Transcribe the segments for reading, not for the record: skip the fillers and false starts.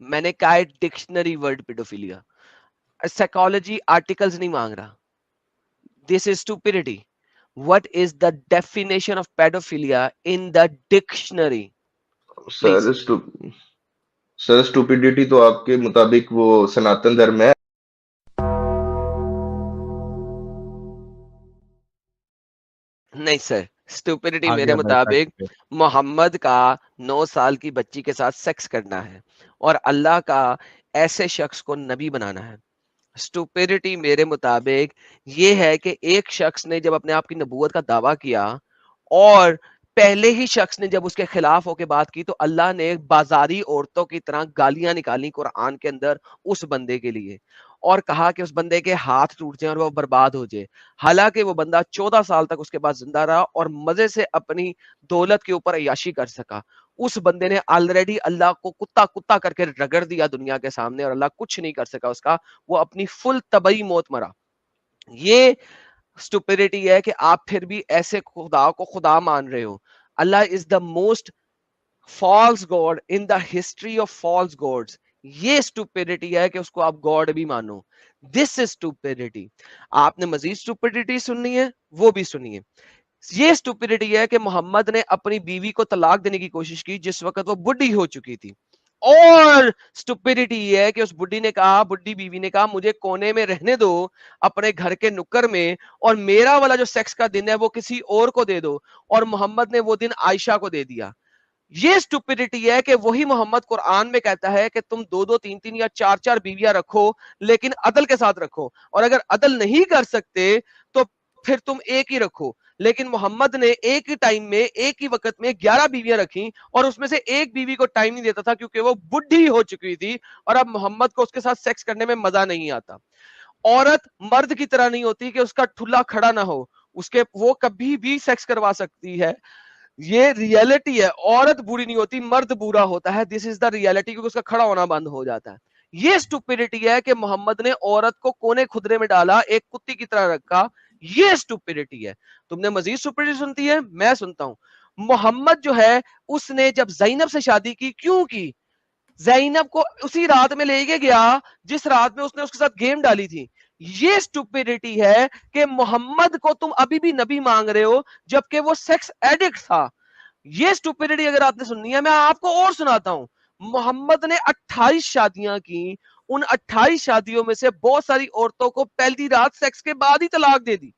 میں نے کہا ہے dictionary word paedophilia, psychology articles نہیں مانگ رہا. This is stupidity. What is the definition of pedophilia in the dictionary? Sir Please. Sir stupidity تو آپ کے مطابق وہ سناتن دھرم ہے. نہیں سر, اسٹوپڈیٹی آ میرے گیا بھائی مطابق سر. محمد کا 9 سال کی بچی کے ساتھ سیکس کرنا ہے, اور اللہ کا ایسے شخص کو نبی بنانا ہے. اسٹوپڈیٹی میرے مطابق یہ ہے کہ ایک شخص نے جب اپنے آپ کی نبوت کا دعویٰ کیا, اور پہلے ہی شخص نے جب اس کے خلاف ہو کے بات کی, تو اللہ نے بازاری عورتوں کی طرح گالیاں نکالی قرآن کے اندر اس بندے کے لیے, اور کہا کہ اس بندے کے ہاتھ ٹوٹ جائیں اور وہ برباد ہو جائے. حالانکہ وہ بندہ 14 سال تک اس کے بعد زندہ رہا اور مزے سے اپنی دولت کے اوپر عیاشی کر سکا. اس بندے نے آلریڈی اللہ کو کتا کتا کر کے رگڑ دیا دنیا کے سامنے, اور اللہ کچھ نہیں کر سکا اس کا, وہ اپنی فل طبعی موت مرا. یہ اسٹوپڈیٹی ہے کہ آپ پھر بھی ایسے خدا کو خدا مان رہے ہو. Allah is the most false god in the history of false gods. یہ اسٹوپڈیٹی ہے کہ اس کو آپ گاڈ بھی مانو. دس از اسٹوپڈیٹی. آپ نے مزید اسٹوپڈیٹی سننی ہے, وہ بھی سنیے. یہ اسٹوپڈیٹی ہے کہ محمد نے اپنی بیوی کو طلاق دینے کی کوشش کی جس وقت وہ بڈھی ہو چکی تھی, اور اسٹوپڈیٹی یہ ہے کہ اس بڈھی نے کہا, بڈھی بیوی نے کہا مجھے کونے میں رہنے دو اپنے گھر کے نکر میں, اور میرا والا جو سیکس کا دن ہے وہ کسی اور کو دے دو, اور محمد نے وہ دن عائشہ کو دے دیا. یہ اسٹوپڈیٹی ہے کہ وہی محمد قرآن میں کہتا ہے کہ تم 2 3 3 یا 4 4 بیویاں رکھو, لیکن عدل کے ساتھ رکھو, اور اگر عدل نہیں کر سکتے تو پھر تم ایک ہی رکھو. لیکن محمد نے ایک ہی ٹائم میں ایک ہی وقت میں 11 بیویاں رکھی, اور اس میں سے ایک بیوی کو ٹائم نہیں دیتا تھا کیونکہ وہ بڈھی ہو چکی تھی, اور اب محمد کو اس کے ساتھ سیکس کرنے میں مزہ نہیں آتا. عورت مرد کی طرح نہیں ہوتی کہ اس کا ٹھلا کھڑا نہ ہو, اس کے وہ کبھی بھی سیکس کروا سکتی ہے. یہ ریئلٹی ہے, عورت بری نہیں ہوتی, مرد برا ہوتا ہے. دس از دا ریئلٹی, کیونکہ اس کا کھڑا ہونا بند ہو جاتا ہے. یہ اسٹوپڈیٹی ہے کہ محمد نے عورت کو کونے خدرے میں ڈالا, ایک کتی کی طرح رکھا. یہ اسٹوپڈیٹی ہے. تم نے مزید اسٹوپڈیٹی سنتی ہے, میں سنتا ہوں. محمد جو ہے اس نے جب زینب سے شادی کی, کیوں کی؟ زینب کو اسی رات میں لے کے گیا جس رات میں اس نے اس کے ساتھ گیم ڈالی تھی. یہ اسٹوپڈیٹی ہے کہ محمد کو تم ابھی بھی نبی مانگ رہے ہو جبکہ وہ سیکس ایڈکٹ تھا. یہ اسٹوپڈیٹی اگر آپ نے سننی ہے, میں آپ کو اور سناتا ہوں. محمد نے 28 شادیاں کی, ان 28 شادیوں میں سے بہت ساری عورتوں کو پہلی رات سیکس کے بعد ہی طلاق دے دی,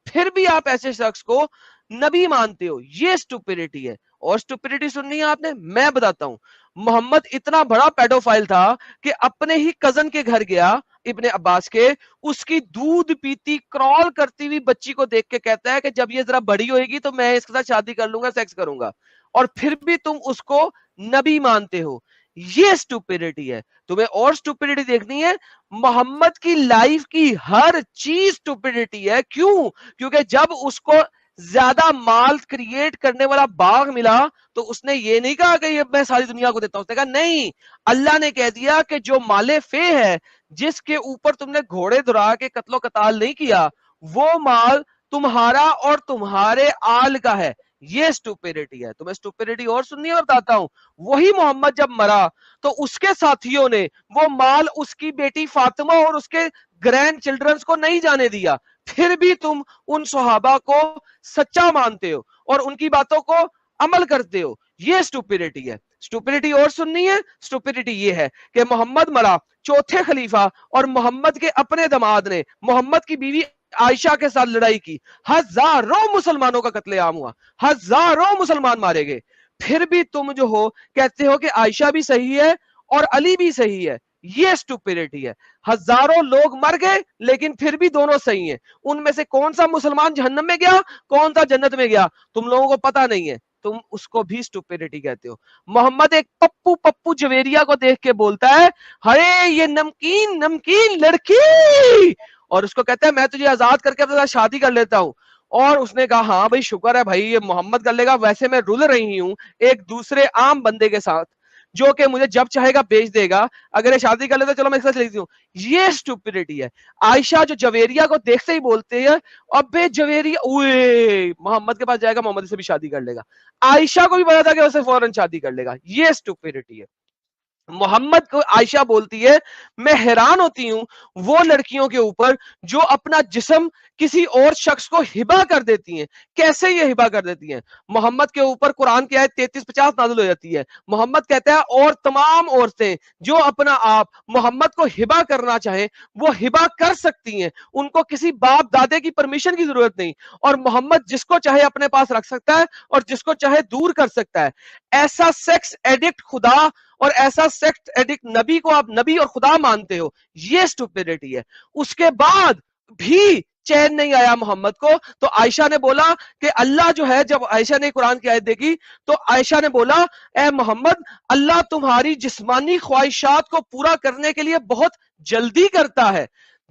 پھر بھی آپ ایسے شخص کو نبی مانتے ہو. یہ اسٹوپڈیٹی ہے. اور اسٹوپڈیٹی سننی ہے آپ نے, میں بتاتا ہوں. محمد اتنا بڑا پیڈوفائل تھا کہ اپنے ہی کزن کے گھر گیا, ابن عباس کے, اس کی دودھ پیتی کرال کرتی ہوئی بچی کو دیکھ کے کہتا ہے کہ جب یہ ذرا بڑی ہوئے گی تو میں اس کے ساتھ شادی کر لوں گا, سیکس کروں گا, اور پھر بھی تم اس کو نبی مانتے ہو. یہ اسٹوپڈیٹی ہے. تمہیں اور اسٹوپڈیٹی دیکھنی ہے, محمد کی لائف کی ہر چیز اسٹوپڈیٹی ہے. کیوں؟ کیونکہ جب اس کو زیادہ مال کریٹ کرنے والا باغ ملا تو اس نے یہ نہیں کہا کہ یہ میں ساری دنیا کو دیتا ہوں. اس نے کہا نہیں, اللہ نے کہہ دیا کہ جو مال فے ہے, جس کے اوپر تم نے گھوڑے دھرا کے قتل و قتال نہیں کیا, وہ مال تمہارا اور تمہارے آل کا ہے. یہ اسٹوپڈیٹی ہے. تمہیں اسٹوپڈیٹی اور سننی ہے, اور بتاتا ہوں. وہی محمد جب مرا تو اس کے ساتھیوں نے وہ مال اس کی بیٹی فاطمہ اور اس کے گرینڈ چلڈرنز کو نہیں جانے دیا. پھر بھی تم ان صحابہ کو سچا مانتے ہو اور ان کی باتوں کو عمل کرتے ہو. یہ اسٹوپڈیٹی ہے. اسٹوپڈیٹی اور سننی ہے. اسٹوپڈیٹی یہ ہے کہ محمد مرا, چوتھے خلیفہ اور محمد کے اپنے دماد نے محمد کی بیوی عائشہ کے ساتھ لڑائی کی, ہزاروں مسلمانوں کا قتل عام ہوا, ہزاروں مسلمان مارے گئے. پھر بھی تم جو ہو کہتے ہو کہ عائشہ بھی صحیح ہے اور علی بھی صحیح ہے. یہ اسٹوپڈیٹی ہے. ہزاروں لوگ مر گئے لیکن پھر بھی دونوں صحیح ہیں. ان میں سے کون سا مسلمان جہنم میں گیا, کون سا جنت میں گیا, تم لوگوں کو پتا نہیں ہے. تم اس کو بھی اسٹوپڈیٹی کہتے ہو. محمد ایک پپو جویریا کو دیکھ کے بولتا ہے ہرے یہ نمکین نمکین لڑکی, اور اس کو کہتا ہے میں تجھے آزاد کر کے اپنے ساتھ شادی کر لیتا ہوں. اور اس نے کہا ہاں بھائی شکر ہے بھائی, یہ محمد کر لے گا, ویسے میں رل رہی ہوں ایک دوسرے عام بندے کے ساتھ جو کہ مجھے جب چاہے گا بیچ دے گا, اگر یہ شادی کر لیتا چلو میں ایک ساتھ لیتی ہوں. یہ اسٹوپڈیٹی ہے. عائشہ جو جویریہ کو دیکھتے ہی بولتے ہیں ابے جویریہ اوئے محمد کے پاس جائے گا, محمد سے بھی شادی کر لے گا. عائشہ کو بھی پتا تھا کہ اسے فوراً شادی کر لے گا. یہ اسٹوپڈیٹی ہے. محمد کو عائشہ بولتی ہے میں حیران ہوتی ہوں وہ لڑکیوں کے اوپر جو اپنا جسم کسی اور شخص کو ہبا کر دیتی ہیں. کیسے یہ ہبا کر دیتی ہیں؟ محمد کے اوپر قرآن کی آیت 33-50 نازل ہو جاتی ہے. محمد کہتا ہے اور تمام عورتیں جو اپنا آپ محمد کو ہبا کرنا چاہیں وہ ہبا کر سکتی ہیں, ان کو کسی باپ دادے کی پرمیشن کی ضرورت نہیں, اور محمد جس کو چاہے اپنے پاس رکھ سکتا ہے اور جس کو چاہے دور کر سکتا ہے. ایسا سیکس ایڈکٹ خدا اور ایسا سیکس ایڈکٹ نبی کو آپ نبی اور خدا مانتے ہو, یہ اسٹوپیڈٹی ہے. اس کے بعد بھی چین نہیں آیا محمد کو, تو عائشہ نے بولا کہ اللہ جو ہے, جب عائشہ نے قرآن کی آیت دیکھی تو عائشہ نے بولا اے محمد اللہ تمہاری جسمانی خواہشات کو پورا کرنے کے لیے بہت جلدی کرتا ہے.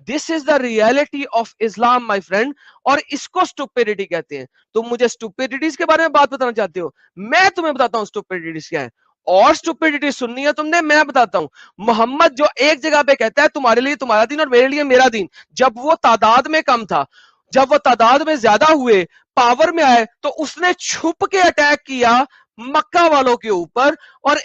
This is the reality of Islam my friend, اور اس کو اسٹوپیڈٹی کہتے ہیں. تم مجھے اسٹوپیڈٹیز کے بارے میں بات بتانا چاہتے ہو, میں تمہیں بتاتا ہوں اسٹوپیڈٹیز کیا ہے. اور اسٹوپیڈٹی سننی ہے تم نے, میں بتاتا ہوں. محمد جو ایک جگہ پہ کہتا ہے تمہارے لیے تمہارا دین اور میرے لیے میرا دین, جب وہ تعداد میں کم تھا, جب وہ تعداد میں زیادہ ہوئے, پاور میں آئے, تو اس نے چھپ کے اٹیک کیا مکہ والوں کے اوپر اور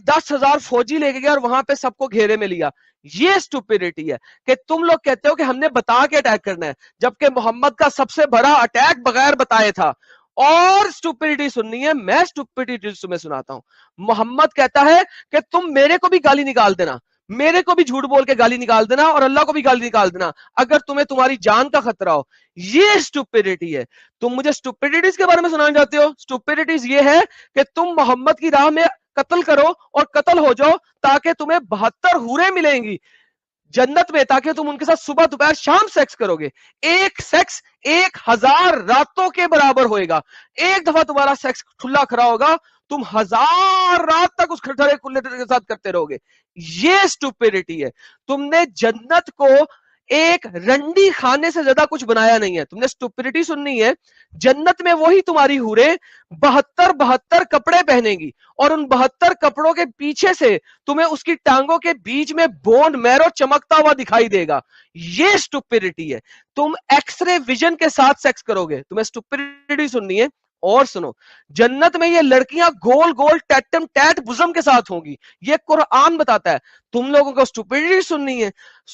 10,000 فوجی لے کے گیا اور وہاں پہ سب کو گھیرے میں لیا. یہ اسٹوپیڈٹی ہے کہ تم لوگ کہتے ہو کہ ہم نے بتا کے اٹیک کرنا ہے, جبکہ محمد کا سب سے بڑا اٹیک بغیر بتائے تھا. اور اسٹوپیڈٹی سننی ہے, میں اسٹوپیڈٹی تمہیں سناتا ہوں. محمد کہتا ہے کہ تم میرے کو بھی گالی نکال دینا, میرے کو بھی جھوٹ بول کے گالی نکال دینا, اور اللہ کو بھی گالی نکال دینا اگر تمہیں تمہاری جان کا خطرہ ہو. یہ اسٹوپیڈٹی ہے. تم مجھے اسٹوپیڈٹیز کے بارے میں سنانا چاہتے ہو؟ اسٹوپیڈٹیز یہ ہے کہ تم محمد کی راہ میں قتل کرو اور قتل ہو جاؤ تاکہ تمہیں 72 حوریں ملیں گی جنت میں, تاکہ تم ان کے ساتھ صبح دوپہر شام سیکس کرو گے. ایک سیکس 1,000 راتوں کے برابر ہوئے گا. ایک دفعہ تمہارا سیکس کھلا کھڑا ہوگا, تم 1,000 رات تک اس کھڑے کھلے کے ساتھ کرتے رہو گے. یہ اسٹوپیڈٹی ہے. تم نے جنت کو ایک رنڈی خانے سے زیادہ کچھ بنایا نہیں ہے. تم نے اسٹوپیڈٹی سننی ہے, جنت میں وہی تمہاری حوریں 72 کپڑے پہنے گی, اور ان 72 کپڑوں کے پیچھے سے تمہیں اس کی ٹانگوں کے بیچ میں بون میرو چمکتا ہوا دکھائی دے گا. یہ اسٹوپیڈٹی ہے. تم ایکس رے ویژن کے ساتھ سیکس کرو گے. تمہیں اسٹوپیڈٹی سننی ہے. اور سنو, جنت میں یہ لڑکیاں گول گول ٹیٹم ٹیٹ بزم کے ساتھ ہوں گی. یہ قرآن بتاتا ہے. تم لوگوں کو اسٹوپیڈٹی سننی ہے.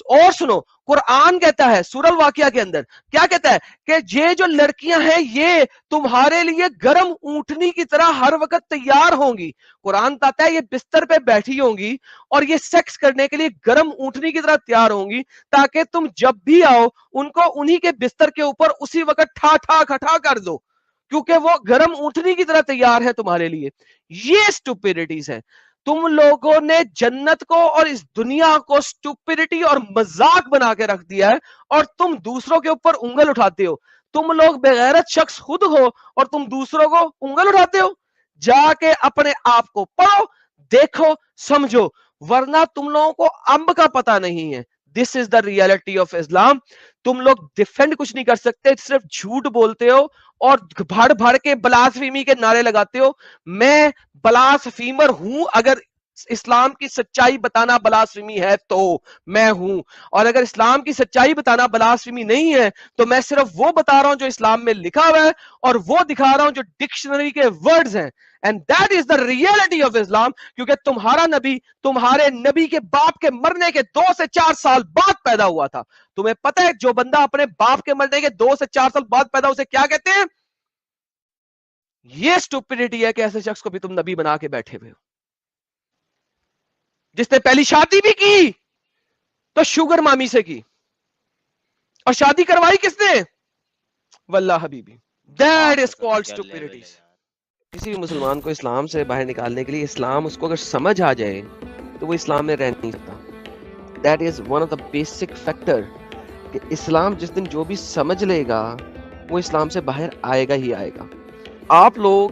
اور سنو, قرآن کہتا ہے سورہ الواقعہ کے اندر, کیا کہتا ہے کہ یہ جو لڑکیاں ہیں یہ تمہارے لیے گرم اونٹنی کی طرح ہر وقت تیار ہوں گی. قرآن بتاتا ہے یہ بستر پہ بیٹھی ہوں گی اور یہ سیکس کرنے کے لیے گرم اونٹنی کی طرح تیار ہوں گی, تاکہ تم جب بھی آؤ ان کو انہی کے بستر کے اوپر اسی وقت ٹھا ٹھا کھٹا کر دو, کیونکہ وہ گرم اونٹنی کی طرح تیار ہے تمہارے لیے. یہ اسٹوپیڈٹیز ہے. تم لوگوں نے جنت کو اور اس دنیا کو اسٹوپیڈٹی اور مذاق بنا کے رکھ دیا ہے, اور تم دوسروں کے اوپر انگل اٹھاتے ہو. تم لوگ بغیرت شخص خود ہو اور تم دوسروں کو انگل اٹھاتے ہو. جا کے اپنے آپ کو پڑھو, دیکھو, سمجھو, ورنہ تم لوگوں کو امب کا پتہ نہیں ہے. This is the reality of اسلام. تم لوگ ڈیفینڈ کچھ نہیں کر سکتے, صرف جھوٹ بولتے ہو اور بھڑ بھڑ کے بلاسفیمی کے نعرے لگاتے ہو. میں بلاسفیمر ہوں, اگر اسلام کی سچائی بتانا بلاسفیمی ہے تو میں ہوں, اور اگر اسلام کی سچائی بتانا بلاسفیمی نہیں ہے تو میں صرف وہ بتا رہا ہوں جو اسلام میں لکھا ہوا ہے, اور وہ دکھا رہا ہوں جو ڈکشنری کے ورڈز ہیں. And that is the reality of Islam. کیونکہ تمہارا نبی تمہارے نبی کے باپ کے مرنے کے 2 سے 4 سال بعد پیدا ہوا تھا. تمہیں پتہ ہے جو بندہ اپنے باپ کے مرنے کے 2 سے 4 سال بعد پیدا اسے کیا کہتے ہیں؟ یہ اسٹوپیڈٹی ہے کہ ایسے شخص کو بھی تم نبی بنا کے بیٹھے ہوئے ہو. جس نے پہلی شادی بھی کی تو شوگر مامی سے کی, اور شادی کروائی کس نے؟ واللہ حبیبی. That is called stupidity. کسی بھی مسلمان کو اسلام سے باہر نکالنے کے لیے, اسلام اس کو اگر سمجھ آ جائے تو وہ اسلام میں رہ نہیں سکتا. That is one of the basic factor کہ اسلام جس دن جو بھی سمجھ لے گا وہ اسلام سے باہر آئے گا ہی آئے گا. آپ لوگ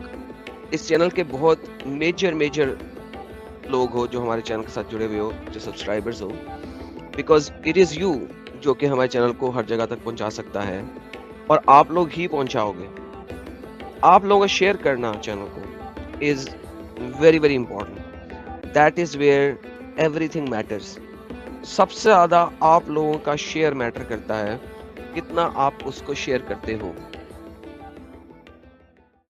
اس چینل کے بہت میجر لوگ ہو جو ہمارے چینل کے ساتھ جڑے ہوئے ہو, جو subscribers who, because it is you جو کہ ہمارے چینل کو ہر جگہ تک پہنچا سکتا ہے, اور آپ لوگ ہی پہنچاؤ گے. آپ لوگوں کا شیئر کرنا چینل کو is very important. That is where everything matters. سب سے زیادہ آپ لوگوں کا شیئر میٹر کرتا ہے, کتنا آپ اس کو شیئر کرتے ہو.